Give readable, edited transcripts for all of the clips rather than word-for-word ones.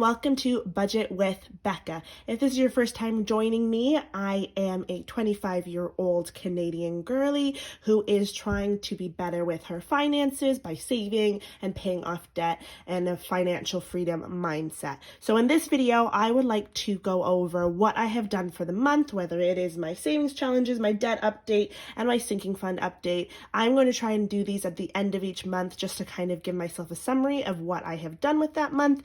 welcome to Budget with Becca. If this is your first time joining me, I am a 25-year-old Canadian girly who is trying to be better with her finances by saving and paying off debt and a financial freedom mindset. So in this video, I would like to go over what I have done for the month, whether it is my savings challenges, my debt update, and my sinking fund update. I'm going to try and do these at the end of each month just to kind of give myself a summary of what I have done with that month.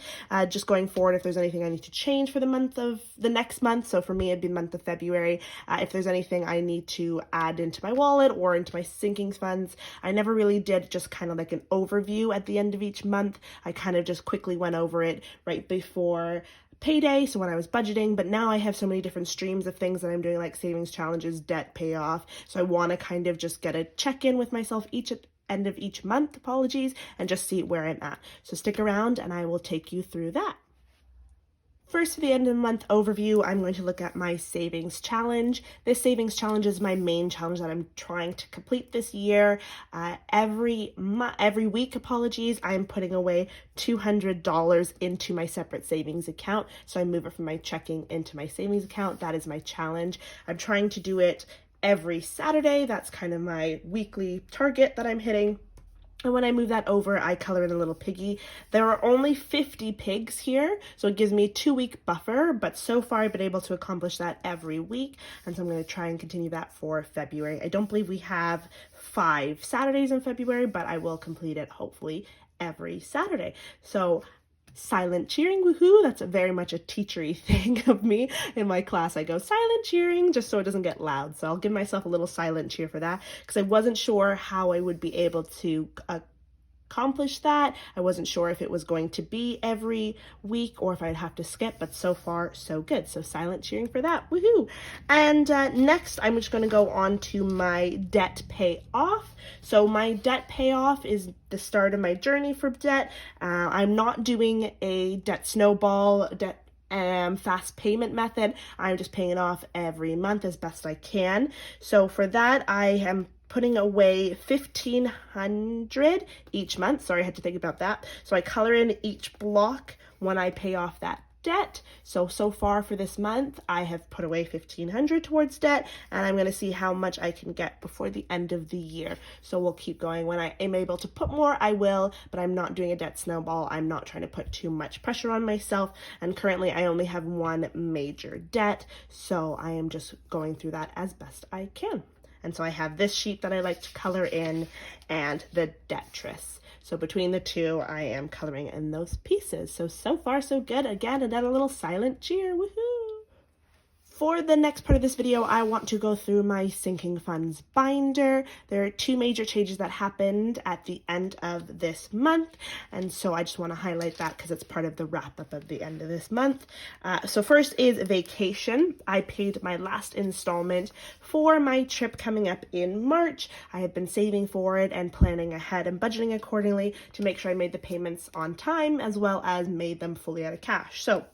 Just going forward, if there's anything I need to change for the next month. So for me, it'd be the month of February. If there's anything I need to add into my wallet or into my sinking funds. I never really did just kind of like an overview at the end of each month. I kind of just quickly went over it right before payday, so when I was budgeting, but now I have so many different streams of things that I'm doing, like savings challenges, debt payoff. So I want to kind of just get a check-in with myself each end of each month, and just see where I'm at. So stick around and I will take you through that. First, for the end of the month overview, I'm going to look at my savings challenge. This savings challenge is my main challenge that I'm trying to complete this year. Every week, I'm putting away $200 into my separate savings account. So I move it from my checking into my savings account. That is my challenge. I'm trying to do it every Saturday. That's kind of my weekly target that I'm hitting. And when I move that over, I color in a little piggy. There are only 50 pigs here, so it gives me a 2-week buffer, but so far I've been able to accomplish that every week, and so I'm going to try and continue that for February. I don't believe we have 5 Saturdays in February, but I will complete it hopefully every Saturday. So silent cheering, woohoo, that's very much a teachery thing of me. In my class, I go silent cheering just so it doesn't get loud. So I'll give myself a little silent cheer for that because I wasn't sure how I would be able to accomplish that. I wasn't sure if it was going to be every week or if I'd have to skip, but so far so good. So silent cheering for that, woohoo. And next I'm just going to go on to my debt payoff. So my debt payoff is the start of my journey for debt. I'm not doing a debt snowball, fast payment method. I'm just paying it off every month as best I can. So for that, I am putting away $1,500 each month. Sorry, I had to think about that. So I color in each block when I pay off that debt. So far for this month, I have put away $1,500 towards debt, and I'm going to see how much I can get before the end of the year. So we'll keep going. When I am able to put more, I will, but I'm not doing a debt snowball. I'm not trying to put too much pressure on myself, and currently I only have one major debt, so I am just going through that as best I can. And so I have this sheet that I like to color in and the Debtress. So between the two, I am coloring in those pieces. So far so good. Again, another little silent cheer, woohoo! For the next part of this video, I want to go through my sinking funds binder. There are 2 major changes that happened at the end of this month, and so I just want to highlight that because it's part of the wrap-up of the end of this month. So first is vacation. I paid my last installment for my trip coming up in March. I had been saving for it and planning ahead and budgeting accordingly to make sure I made the payments on time as well as made them fully out of cash. So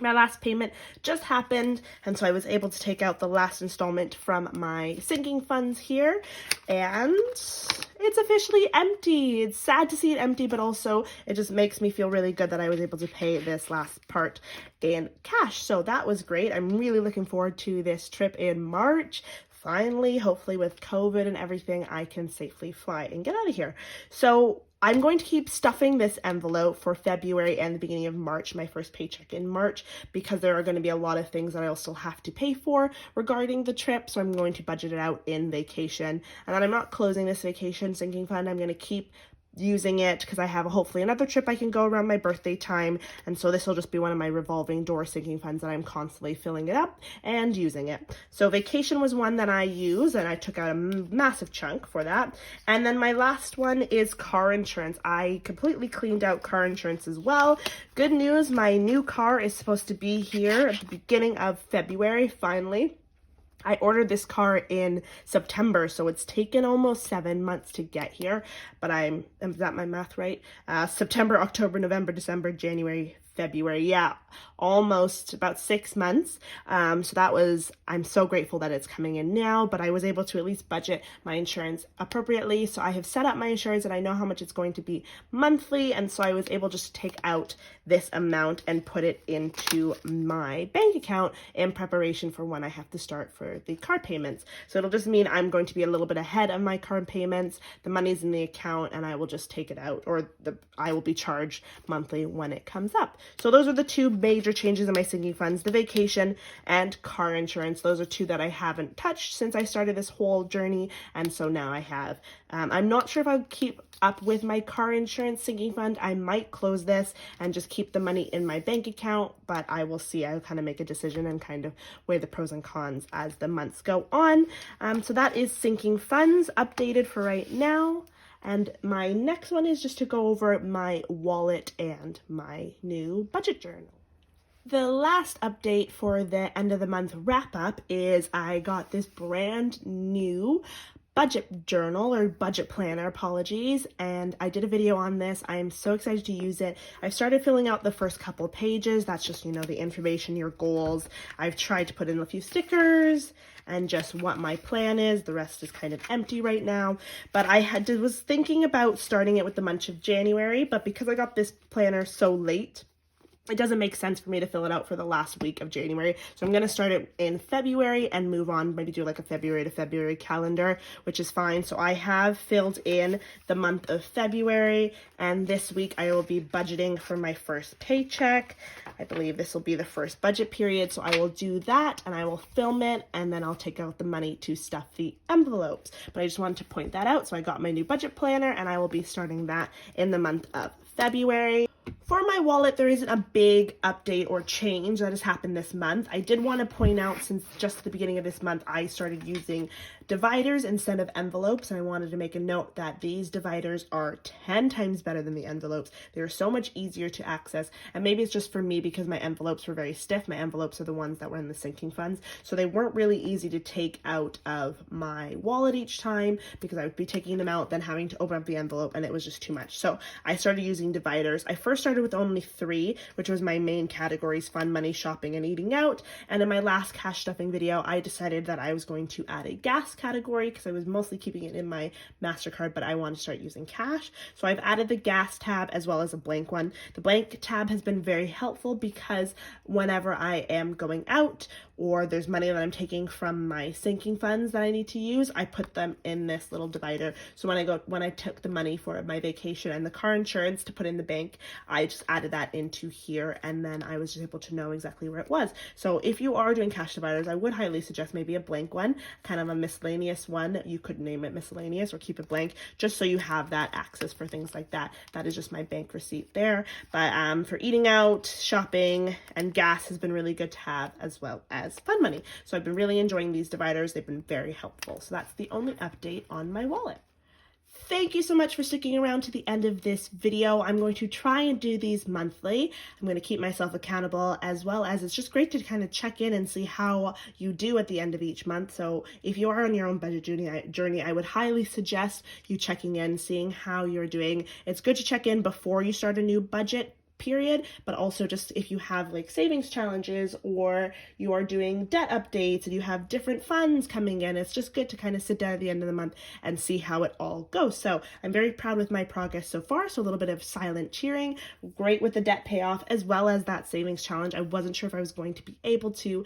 my last payment just happened, and so I was able to take out the last installment from my sinking funds here, and it's officially empty. It's sad to see it empty, but also it just makes me feel really good that I was able to pay this last part in cash. So that was great. I'm really looking forward to this trip in March. Finally, hopefully with COVID and everything, I can safely fly and get out of here. So I'm going to keep stuffing this envelope for February and the beginning of March, my first paycheck in March, because there are going to be a lot of things that I'll still have to pay for regarding the trip, so I'm going to budget it out in vacation. And then I'm not closing this vacation sinking fund. I'm going to keep using it because I have hopefully another trip I can go around my birthday time, and so this will just be one of my revolving door sinking funds that I'm constantly filling it up and using it. So vacation was one that I use, and I took out a massive chunk for that. And then my last one is car insurance. I completely cleaned out car insurance as well. Good news, my new car is supposed to be here at the beginning of February, finally. I ordered this car in September, so it's taken almost 7 months to get here, but is that my math right? September, October, November, December, January, February. Yeah, almost about 6 months. I'm so grateful that it's coming in now, but I was able to at least budget my insurance appropriately. So I have set up my insurance and I know how much it's going to be monthly. And so I was able just to take out this amount and put it into my bank account in preparation for when I have to start for the car payments. So it'll just mean I'm going to be a little bit ahead of my car payments. The money's in the account and I will just take it out, or I will be charged monthly when it comes up. So those are the two major changes in my sinking funds, the vacation and car insurance. Those are two that I haven't touched since I started this whole journey. And so now I have. I'm not sure if I'll keep up with my car insurance sinking fund. I might close this and just keep the money in my bank account, but I will see. I'll kind of make a decision and kind of weigh the pros and cons as the months go on. So that is sinking funds updated for right now. And my next one is just to go over my wallet and my new budget journal. The last update for the end of the month wrap up is I got this brand new budget journal or budget planner, apologies, and I did a video on this. I am so excited to use it. I've started filling out the first couple pages. That's just, the information, your goals. I've tried to put in a few stickers and just what my plan is. The rest is kind of empty right now, but was thinking about starting it with the month of January, but because I got this planner so late, it doesn't make sense for me to fill it out for the last week of January. So I'm going to start it in February and move on, maybe do like a February to February calendar, which is fine. So I have filled in the month of February, and this week I will be budgeting for my first paycheck. I believe this will be the first budget period. So I will do that and I will film it, and then I'll take out the money to stuff the envelopes. But I just wanted to point that out. So I got my new budget planner and I will be starting that in the month of February. For my wallet, there isn't a big update or change that has happened this month. I did want to point out, since just the beginning of this month, I started using dividers instead of envelopes, and I wanted to make a note that these dividers are 10 times better than the envelopes. They're so much easier to access, and maybe it's just for me because my envelopes were very stiff. My envelopes are the ones that were in the sinking funds, so they weren't really easy to take out of my wallet each time because I would be taking them out, then having to open up the envelope, and it was just too much. So I started using dividers. I first started with only 3, which was my main categories: fun, money, shopping, and eating out. And in my last cash stuffing video, I decided that I was going to add a gas category because I was mostly keeping it in my MasterCard, but I wanted to start using cash. So I've added the gas tab as well as a blank one. The blank tab has been very helpful because whenever I am going out or there's money that I'm taking from my sinking funds that I need to use, I put them in this little divider. So when I took the money for my vacation and the car insurance to put in the bank, I just added that into here, and then I was just able to know exactly where it was. So if you are doing cash dividers, I would highly suggest maybe a blank one, kind of a miscellaneous one. You could name it miscellaneous or keep it blank, just so you have that access for things like that. That is just my bank receipt there. But for eating out, shopping, and gas has been really good to have, as well as fun money. So I've been really enjoying these dividers. They've been very helpful. So that's the only update on my wallet. Thank you so much for sticking around to the end of this video. I'm going to try and do these monthly. I'm going to keep myself accountable, as well as it's just great to kind of check in and see how you do at the end of each month. So if you are on your own budget journey, I would highly suggest you checking in, seeing how you're doing. It's good to check in before you start a new budget period, but also just if you have like savings challenges or you are doing debt updates and you have different funds coming in, it's just good to kind of sit down at the end of the month and see how it all goes. So I'm very proud with my progress so far. So a little bit of silent cheering, great with the debt payoff as well as that savings challenge. I wasn't sure if I was going to be able to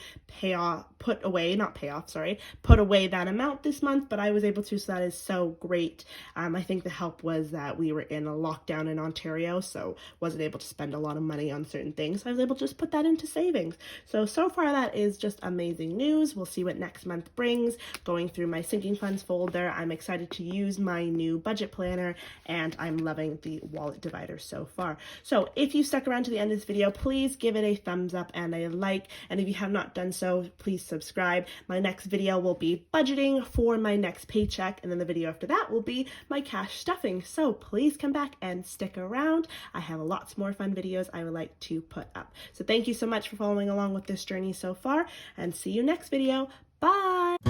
put away that amount this month, but I was able to, so that is so great. I think the help was that we were in a lockdown in Ontario, so wasn't able to spend a lot of money on certain things. So I was able to just put that into savings. So far that is just amazing news. We'll see what next month brings. Going through my sinking funds folder, I'm excited to use my new budget planner, and I'm loving the wallet divider so far. So if you stuck around to the end of this video, please give it a thumbs up and a like. And if you have not done so, please subscribe. My next video will be budgeting for my next paycheck, and then the video after that will be my cash stuffing. So please come back and stick around. I have lots more fun videos I would like to put up. So thank you so much for following along with this journey so far, and see you next video. Bye!